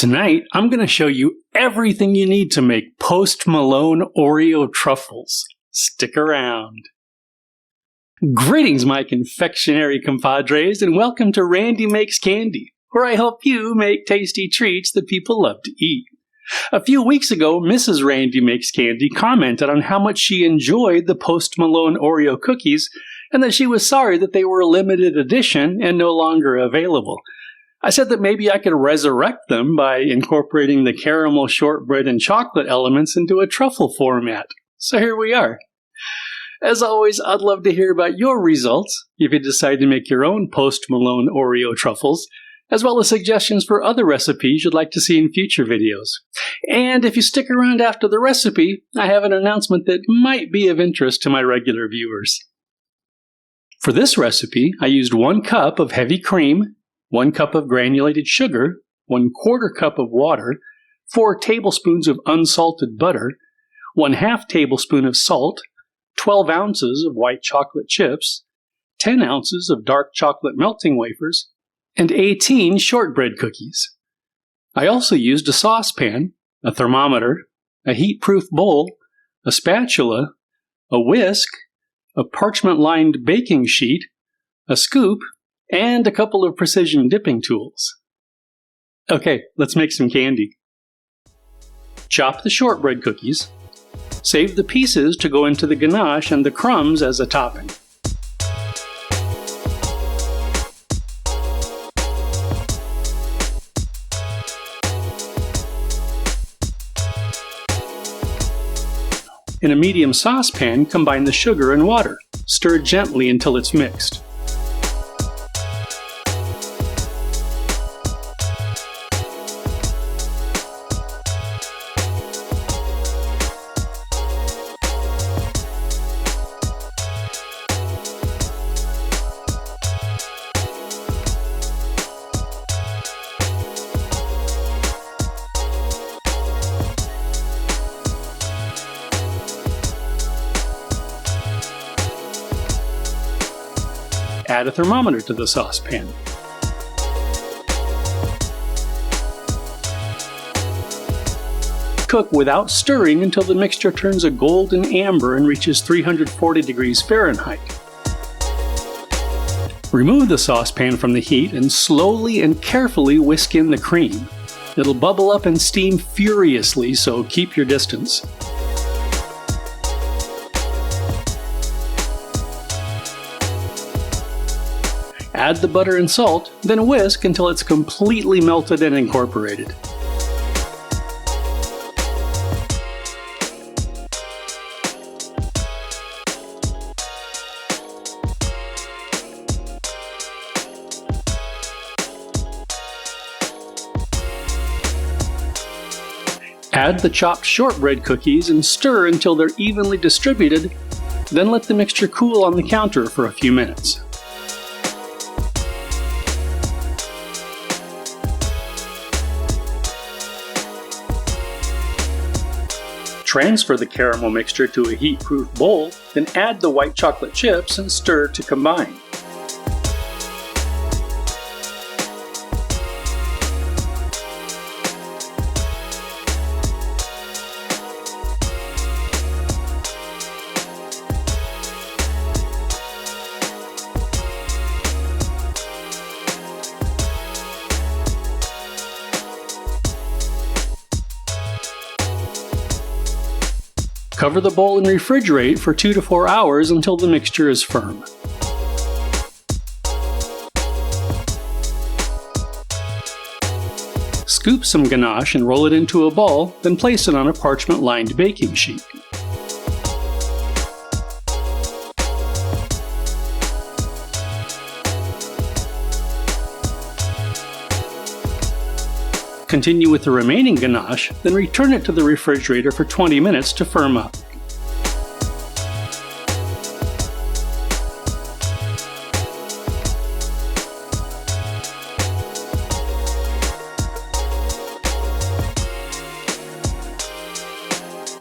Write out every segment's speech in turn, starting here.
Tonight, I'm going to show you everything you need to make Post Malone Oreo truffles. Stick around. Greetings, my confectionery compadres, and welcome to Randy Makes Candy, where I help you make tasty treats that people love to eat. A few weeks ago, Mrs. Randy Makes Candy commented on how much she enjoyed the Post Malone Oreo cookies and that she was sorry that they were a limited edition and no longer available. I said that maybe I could resurrect them by incorporating the caramel, shortbread, and chocolate elements into a truffle format. So here we are. As always, I'd love to hear about your results if you decide to make your own Post Malone Oreo truffles, as well as suggestions for other recipes you'd like to see in future videos. And if you stick around after the recipe, I have an announcement that might be of interest to my regular viewers. For this recipe, I used 1 cup of heavy cream, 1 cup of granulated sugar, 1/4 cup of water, 4 tablespoons of unsalted butter, 1/2 tablespoon of salt, 12 ounces of white chocolate chips, 10 ounces of dark chocolate melting wafers, and 18 shortbread cookies. I also used a saucepan, a thermometer, a heatproof bowl, a spatula, a whisk, a parchment-lined baking sheet, a scoop, and a couple of precision dipping tools. Okay, let's make some candy. Chop the shortbread cookies. Save the pieces to go into the ganache and the crumbs as a topping. In a medium saucepan, combine the sugar and water. Stir gently until it's mixed. Add a thermometer to the saucepan. Cook without stirring until the mixture turns a golden amber and reaches 340 degrees Fahrenheit. Remove the saucepan from the heat and slowly and carefully whisk in the cream. It'll bubble up and steam furiously, so keep your distance. Add the butter and salt, then whisk until it's completely melted and incorporated. Add the chopped shortbread cookies and stir until they're evenly distributed, then let the mixture cool on the counter for a few minutes. Transfer the caramel mixture to a heat-proof bowl, then add the white chocolate chips and stir to combine. Cover the bowl and refrigerate for 2 to 4 hours until the mixture is firm. Scoop some ganache and roll it into a ball, then place it on a parchment-lined baking sheet. Continue with the remaining ganache, then return it to the refrigerator for 20 minutes to firm up.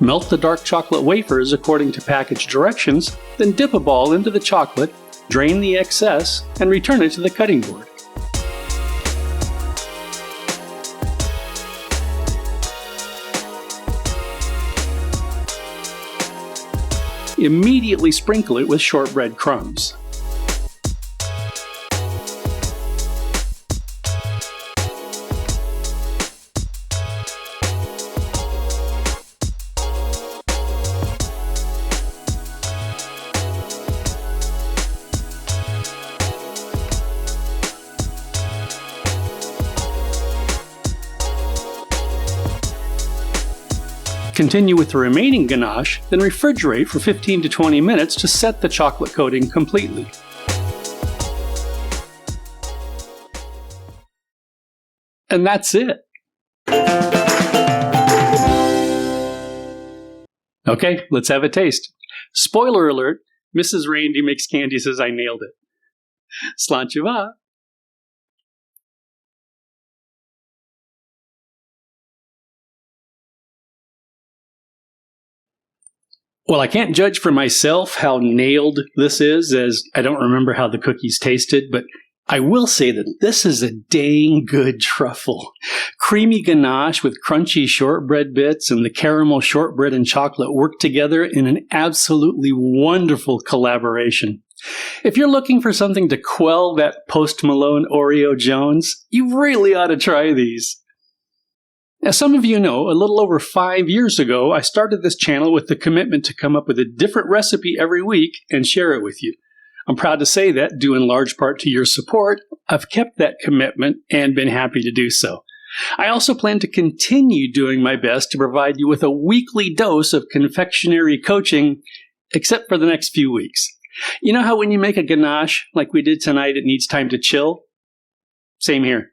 Melt the dark chocolate wafers according to package directions, then dip a ball into the chocolate, drain the excess, and return it to the cutting board. Immediately sprinkle it with shortbread crumbs. Continue with the remaining ganache, then refrigerate for 15 to 20 minutes to set the chocolate coating completely. And that's it. Okay, let's have a taste. Spoiler alert, Mrs. Randy Makes Candy says I nailed it. Slanchiva. Well, I can't judge for myself how nailed this is, as I don't remember how the cookies tasted, but I will say that this is a dang good truffle. Creamy ganache with crunchy shortbread bits and the caramel shortbread and chocolate work together in an absolutely wonderful collaboration. If you're looking for something to quell that Post Malone Oreo Jones, you really ought to try these. As some of you know, a little over 5 years ago, I started this channel with the commitment to come up with a different recipe every week and share it with you. I'm proud to say that, due in large part to your support, I've kept that commitment and been happy to do so. I also plan to continue doing my best to provide you with a weekly dose of confectionery coaching, except for the next few weeks. You know how when you make a ganache, like we did tonight, it needs time to chill? Same here.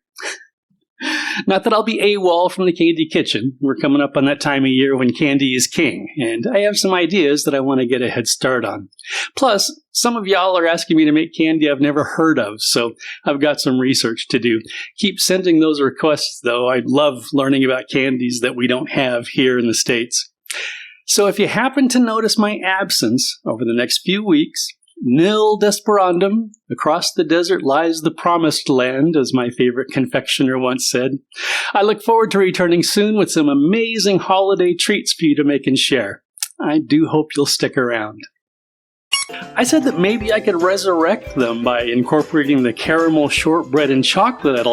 Not that I'll be AWOL from the candy kitchen. We're coming up on that time of year when candy is king, and I have some ideas that I want to get a head start on. Plus, some of y'all are asking me to make candy I've never heard of, so I've got some research to do. Keep sending those requests, though. I love learning about candies that we don't have here in the States. So if you happen to notice my absence over the next few weeks, nil desperandum, across the desert lies the promised land, as my favorite confectioner once said. I look forward to returning soon with some amazing holiday treats for you to make and share. I do hope you'll stick around. I said that maybe I could resurrect them by incorporating the caramel shortbread and chocolate.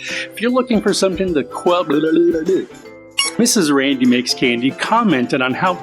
If you're looking for something to quell Mrs. Randy Makes Candy commented on how